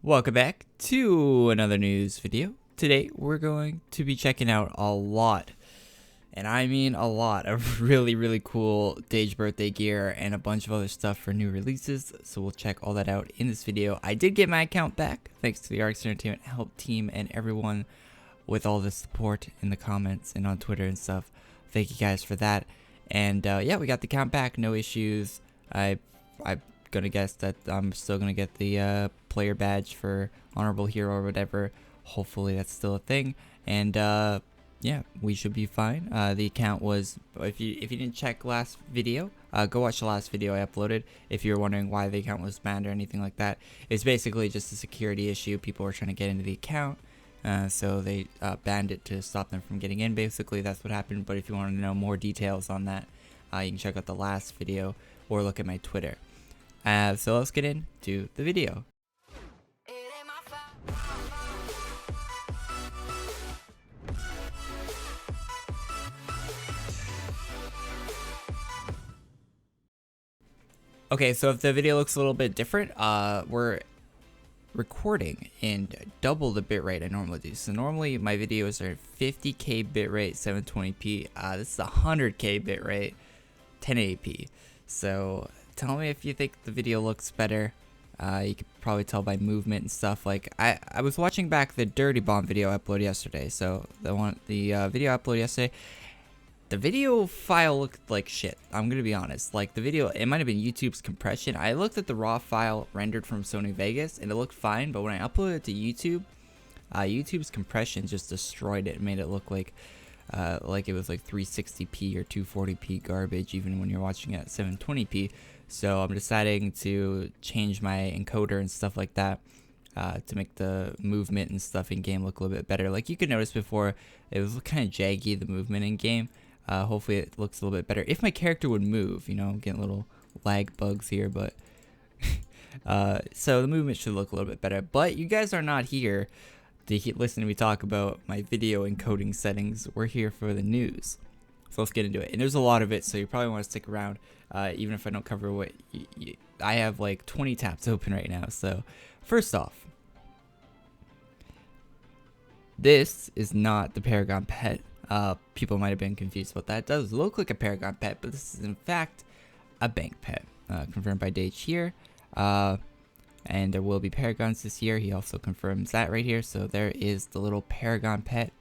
Welcome back to another news video. Today we're going to be checking out a lot, and I mean a lot, of really cool Dage birthday gear and a bunch of other stuff for new releases. So we'll check all that out in this video. I did get my account back thanks to the Arcs Entertainment help team and everyone with all the support in the comments and on Twitter and stuff. Thank you guys for that. And yeah, we got the account back, no issues. I'm gonna guess that I'm still gonna get the player badge for honorable hero or whatever. Hopefully that's still a thing, and yeah, we should be fine. The account was, if you didn't check last video, go watch the last video I uploaded if you're wondering why the account was banned or anything like that. It's basically just a security issue. People were trying to get into the account, so they banned it to stop them from getting in. Basically that's what happened. But if you want to know more details on that, you can check out the last video or look at my Twitter. So let's get into the video. Okay, so if the video looks a little bit different, we're recording in double the bitrate I normally do. So normally my videos are 50k bitrate, 720p. This is 100k bitrate, 1080p. So tell me if you think the video looks better. You could probably tell by movement and stuff. Like I was watching back the Dirty Bomb video I uploaded yesterday. So the video I uploaded yesterday, the video file looked like shit. I'm gonna be honest. Like the video, it might have been YouTube's compression. I looked at the raw file rendered from Sony Vegas and it looked fine, but when I uploaded it to YouTube, YouTube's compression just destroyed it and made it look like it was like 360p or 240p garbage, even when you're watching it at 720p. So I'm deciding to change my encoder and stuff like that to make the movement and stuff in game look a little bit better. Like you could notice before, it was kind of jaggy, the movement in game. Hopefully it looks a little bit better if my character would move. You know, I'm getting little lag bugs here, but so the movement should look a little bit better. But you guys are not here to listen to me talk about my video encoding settings. We're here for the news. So let's get into it. And there's a lot of it, so you probably want to stick around, even if I don't cover what I have like 20 tabs open right now. So first off, this is not the Paragon pet. People might have been confused about that. It does look like a Paragon pet, but this is in fact a bank pet, confirmed by Dage here. And there will be Paragons this year. He also confirms that right here. So there is the little Paragon pet.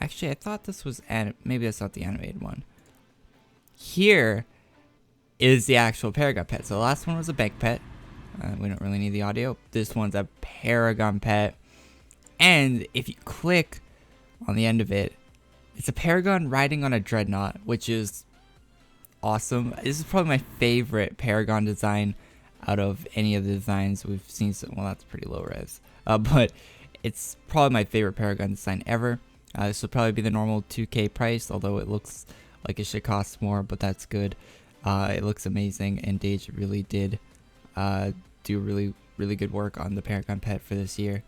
Actually, I thought this was maybe that's not the animated one. Here is the actual Paragon pet. So the last one was a bank pet. We don't really need the audio. This one's a Paragon pet. And if you click on the end of it, it's a Paragon riding on a Dreadnought, which is awesome. This is probably my favorite Paragon design out of any of the designs we've seen. So, well, that's pretty low res. But it's probably my favorite Paragon design ever. This will probably be the normal 2k price, although it looks like it should cost more, but that's good. It looks amazing, and Dage really did do really good work on the Paragon pet for this year.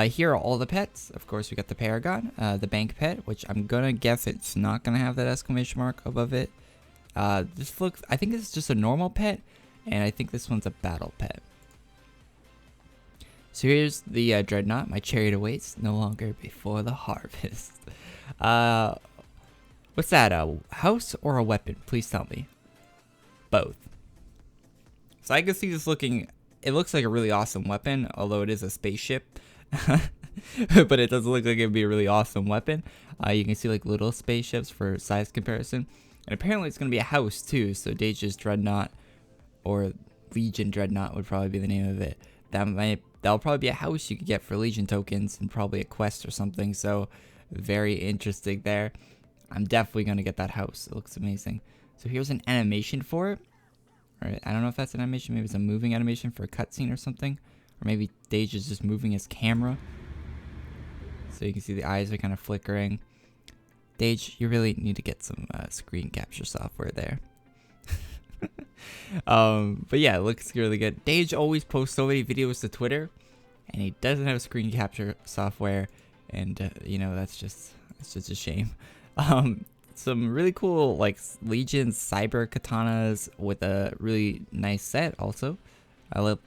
Here are all the pets. Of course, we got the Paragon, the bank pet, which I'm gonna guess it's not gonna have that exclamation mark above it. This looks, I think this is just a normal pet, and I think this one's a battle pet. So here's the Dreadnought. My chariot awaits, no longer before the harvest. What's that, a house or a weapon? Please tell me. Both. So I can see this looking, it looks like a really awesome weapon, although it is a spaceship. But it does look like it would be a really awesome weapon. You can see like little spaceships for size comparison. And apparently it's going to be a house too, so Dage's Dreadnought, or Legion Dreadnought would probably be the name of it. That'll probably be a house you could get for Legion tokens and probably a quest or something. So very interesting there. I'm definitely going to get that house. It looks amazing. So here's an animation for it. Alright, I don't know if that's an animation. Maybe it's a moving animation for a cutscene or something. Or maybe Dage is just moving his camera. So you can see the eyes are kind of flickering. Dage, you really need to get some screen capture software there. But yeah, it looks really good. Dage always posts so many videos to Twitter, and he doesn't have screen capture software, and you know, it's just a shame. Some really cool like Legion cyber katanas with a really nice set also. I love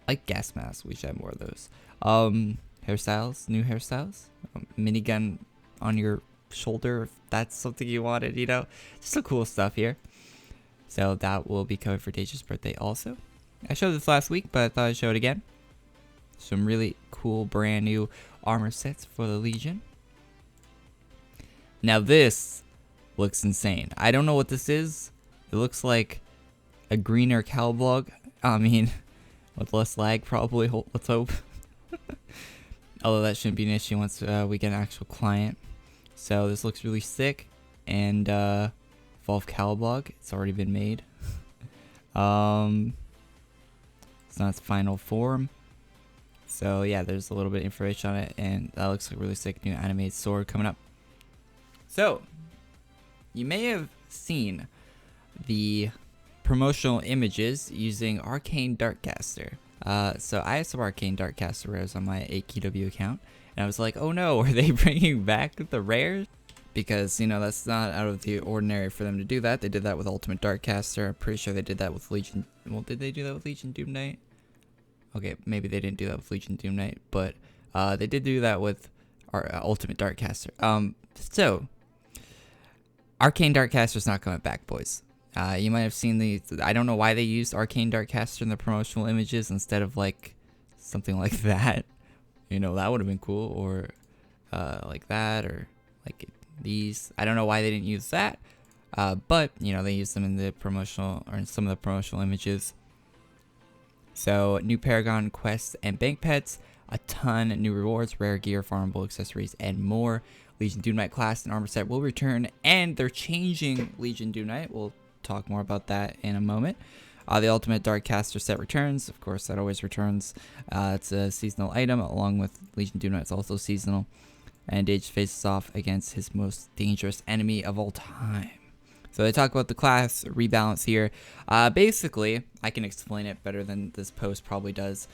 like gas masks. We should have more of those. Hairstyles, new hairstyles. Minigun on your shoulder if that's something you wanted, you know. Just some cool stuff here. So that will be covered for Deja's birthday also. I showed this last week, but I thought I'd show it again. Some really cool brand new armor sets for the Legion. Now this looks insane. I don't know what this is. It looks like a greener Calblog. I mean, with less lag probably, let's hope. Although that shouldn't be an issue once we get an actual client. So this looks really sick. And Evolve Calblog, it's already been made. It's not its final form. So yeah, there's a little bit of information on it, and that looks like a really sick new animated sword coming up. So, you may have seen the promotional images using Arcane Darkcaster. So I have some Arcane Darkcaster rares on my AQW account, and I was like, oh no, are they bringing back the rares? Because, you know, that's not out of the ordinary for them to do that. They did that with Ultimate Darkcaster. I'm pretty sure they did that with Legion. Well, did they do that with Legion Doom Knight? Okay, maybe they didn't do that with Legion Doom Knight, but they did do that with our Ultimate Darkcaster. So Arcane Darkcaster's not coming back, boys. You might have seen the. I don't know why they used Arcane Darkcaster in the promotional images instead of like something like that. You know, that would have been cool, or like that, or like these. I don't know why they didn't use that, but you know, they used them in the promotional, or in some of the promotional images. So new Paragon quests and bank pets, a ton of new rewards, rare gear, farmable accessories, and more. Legion Doom Knight class and armor set will return, and they're changing Legion Doom Knight. We'll talk more about that in a moment. The Ultimate Darkcaster set returns. Of course, that always returns. It's a seasonal item, along with Legion Doom Knight. It's also seasonal. And Dage faces off against his most dangerous enemy of all time. So they talk about the class rebalance here. Basically, I can explain it better than this post probably does.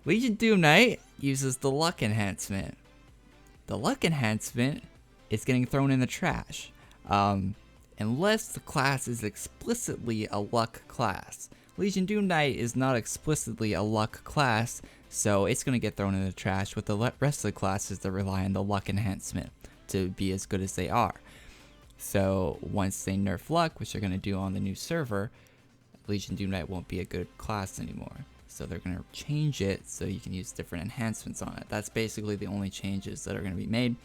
Legion Doom Knight uses the luck enhancement. The luck enhancement is getting thrown in the trash. Unless the class is explicitly a luck class. Legion Doom Knight is not explicitly a luck class, so it's going to get thrown in the trash with the rest of the classes that rely on the luck enhancement to be as good as they are. So once they nerf luck, which they're going to do on the new server, Legion Doom Knight won't be a good class anymore. So they're going to change it so you can use different enhancements on it. That's basically the only changes that are going to be made.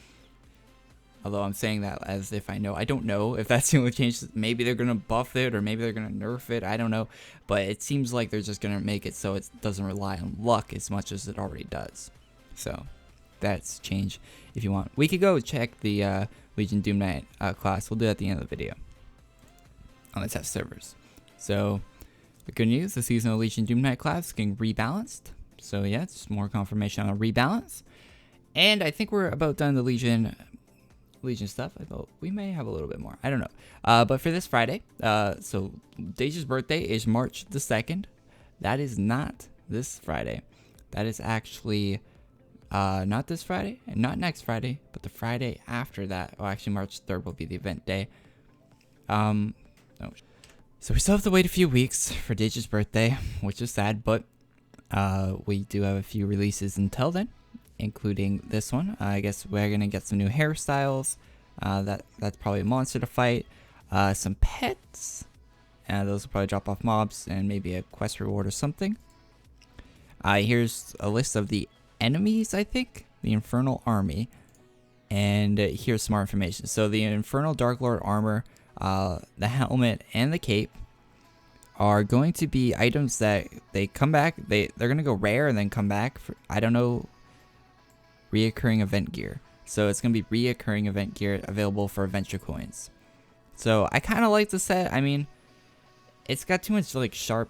Although I'm saying that as if I know. I don't know if that's the only change. Maybe they're going to buff it, or maybe they're going to nerf it. I don't know. But it seems like they're just going to make it so it doesn't rely on luck as much as it already does. So that's change if you want. We could go check the Legion Doom Knight class. We'll do that at the end of the video on the test servers. So the good news, the seasonal Legion Doom Knight class is getting rebalanced. So yeah, it's just more confirmation on a rebalance. And I think we're about done the Legion stuff. I thought we may have a little bit more. I don't know. But for this Friday, so Deja's birthday is March the 2nd. That is not this Friday. That is actually not this Friday and not next Friday, but the Friday after that. Oh, actually March 3rd will be the event day. No. So we still have to wait a few weeks for Deja's birthday, which is sad, but we do have a few releases until then, including this one. I guess we're gonna get some new hairstyles. That's probably a monster to fight. Some pets. Those will probably drop off mobs and maybe a quest reward or something. Here's a list of the enemies, I think. The Infernal army. And here's some more information. So the Infernal Dark Lord armor, the helmet, and the cape are going to be items that they come back. They're gonna go rare and then come back for, I don't know, reoccurring event gear. So it's gonna be reoccurring event gear available for adventure coins. So I kind of like the set. I mean, it's got too much like sharp.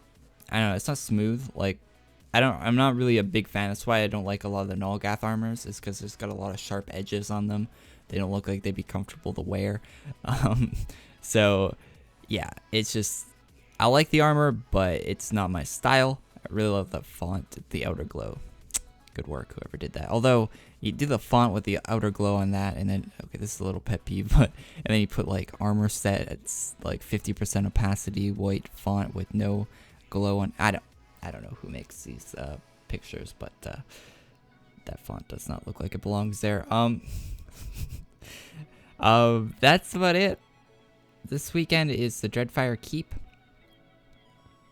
I don't know. It's not smooth. Like I'm not really a big fan. That's why I don't like a lot of the Nulgath armors. Is because it's got a lot of sharp edges on them. They don't look like they'd be comfortable to wear. So yeah, it's just, I like the armor, but it's not my style. I really love the font, the outer glow. Good work, whoever did that. Although you do the font with the outer glow on that, and then, okay, this is a little pet peeve, but and then you put like armor set. It's like 50% opacity, white font with no glow on. I don't know who makes these pictures, but that font does not look like it belongs there. That's about it. This weekend is the Dreadfire Keep.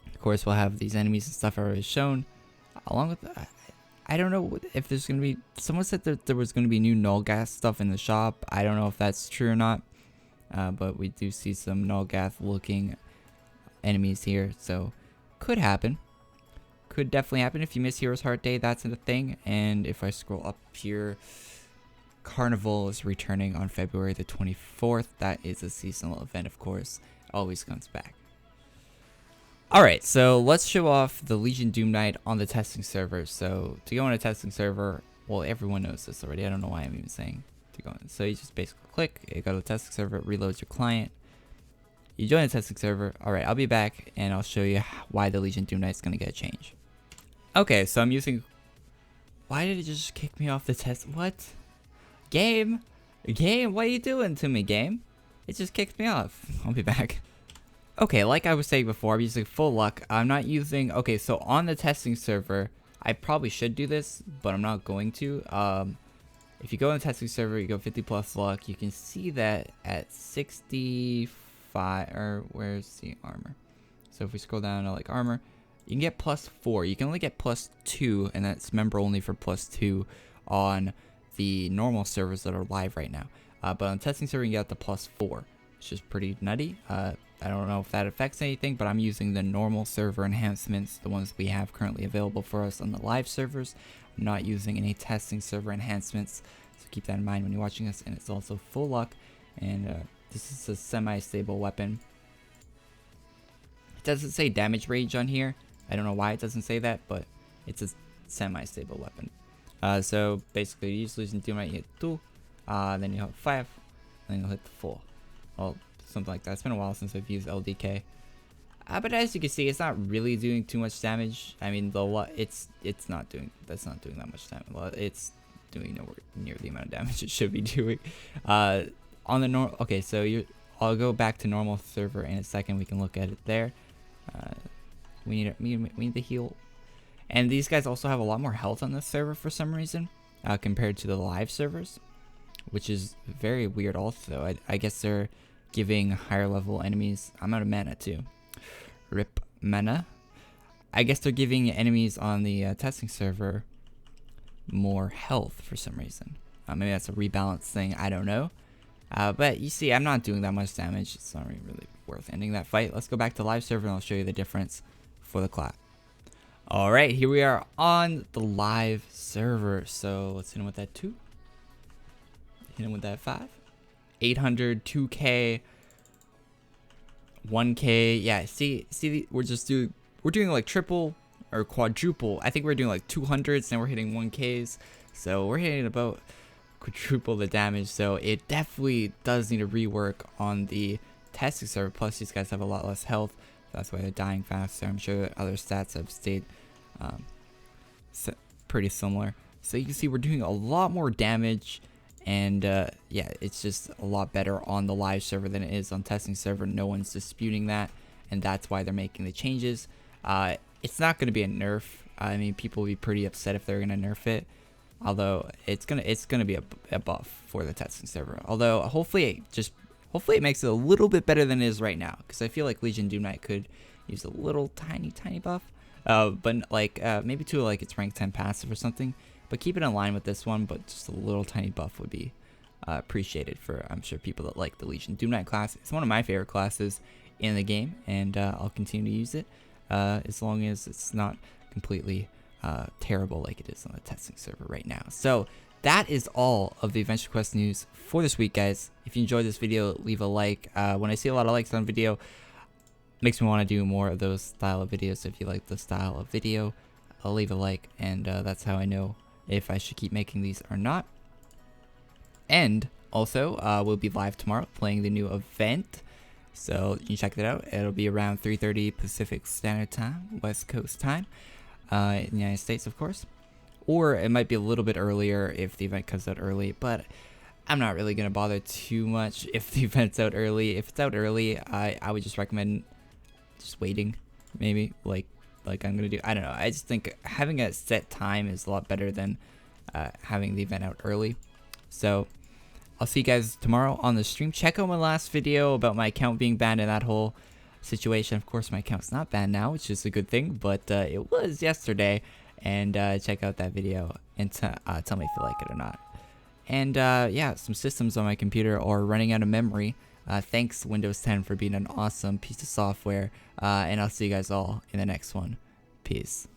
Of course, we'll have these enemies and stuff already shown, along with I don't know if there's gonna be. Someone said that there was gonna be new null gas stuff in the shop. I don't know if that's true or not, but we do see some null gas looking enemies here, so could happen. Could definitely happen. If you miss Hero's Heart Day, that's a thing. And if I scroll up here, Carnival is returning on February the 24th. That is a seasonal event, of course. Always comes back. Alright, so let's show off the Legion Doom Knight on the testing server. So to go on a testing server, well, everyone knows this already. I don't know why I'm even saying to go on. So you just basically click, you go to the testing server, it reloads your client. You join the testing server. Alright, I'll be back and I'll show you why the Legion Doom Knight is going to get a change. Okay, so I'm using... Why did it just kick me off the test? What? Game? Game? What are you doing to me, game? It just kicked me off. I'll be back. Okay, like I was saying before, I'm using full luck. I'm not using... Okay, so on the testing server, I probably should do this, but I'm not going to. If you go on the testing server, you go 50 plus luck, you can see that at 65... Or where's the armor? So if we scroll down to like armor, you can get +4. You can only get +2, and that's member only for +2 on the normal servers that are live right now. But on the testing server, you get the +4, which is pretty nutty. I don't know if that affects anything, but I'm using the normal server enhancements, the ones we have currently available for us on the live servers. I'm not using any testing server enhancements, so keep that in mind when you're watching this. And it's also full luck, and this is a semi-stable weapon. It doesn't say damage range on here. I don't know why it doesn't say that, but it's a semi-stable weapon. So basically, you use Legion Doom Knight, you hit 2, then you hit 5, then you'll hit 4. Well, something like that. It's been a while since I've used LDK. But as you can see, it's not really doing too much damage. I mean, that's not doing that much damage. Well, it's doing nowhere near the amount of damage it should be doing. On the normal, okay, so I'll go back to normal server in a second. We can look at it there. We need the heal. And these guys also have a lot more health on this server for some reason, compared to the live servers, which is very weird also. I guess they're giving higher level enemies... I'm out of mana too. RIP mana. I guess they're giving enemies on the testing server more health for some reason. Maybe that's a rebalance thing, I don't know. But you see, I'm not doing that much damage. It's not really worth ending that fight. Let's go back to live server and I'll show you the difference for the clap. Alright, here we are on the live server. So let's hit him with that 2. Hit him with that 5. 800, 2k, 1k. Yeah, see, we're doing like triple or quadruple. I think we're doing like 200s, and we're hitting 1ks. So we're hitting about quadruple the damage. So it definitely does need a rework on the testing server. Plus, these guys have a lot less health. That's why they're dying faster. I'm sure that other stats have stayed pretty similar. So you can see we're doing a lot more damage, and yeah, it's just a lot better on the live server than it is on testing server. No one's disputing that, and that's why they're making the changes. It's not going to be a nerf. I mean, people will be pretty upset if they're going to nerf it. Although it's gonna be a buff for the testing server. Although hopefully it makes it a little bit better than it is right now, because I feel like Legion Doom Knight could use a little tiny buff, but like maybe to like its rank 10 passive or something. But keep it in line with this one, but just a little tiny buff would be appreciated for, I'm sure, people that like the Legion Doom Knight class. It's one of my favorite classes in the game, and I'll continue to use it as long as it's not completely terrible like it is on the testing server right now. So that is all of the AdventureQuest news for this week, guys. If you enjoyed this video, leave a like. When I see a lot of likes on a video, it makes me want to do more of those style of videos. So if you like the style of video, I'll leave a like, and that's how I know if I should keep making these or not. And also, we'll be live tomorrow playing the new event, so you can check that out. It'll be around 3:30 Pacific Standard Time, West Coast time, in the United States, of course. Or it might be a little bit earlier if the event comes out early, but I'm not really going to bother too much if the event's out early. If it's out early, I would just recommend just waiting, maybe like like I'm gonna do. I don't know. I just think having a set time is a lot better than having the event out early. So I'll see you guys tomorrow on the stream. Check out my last video about my account being banned and that whole situation. Of course, my account's not banned now, which is a good thing, but it was yesterday. And check out that video and tell me if you like it or not. And yeah, some systems on my computer are running out of memory. Thanks Windows 10 for being an awesome piece of software. And I'll see you guys all in the next one. Peace.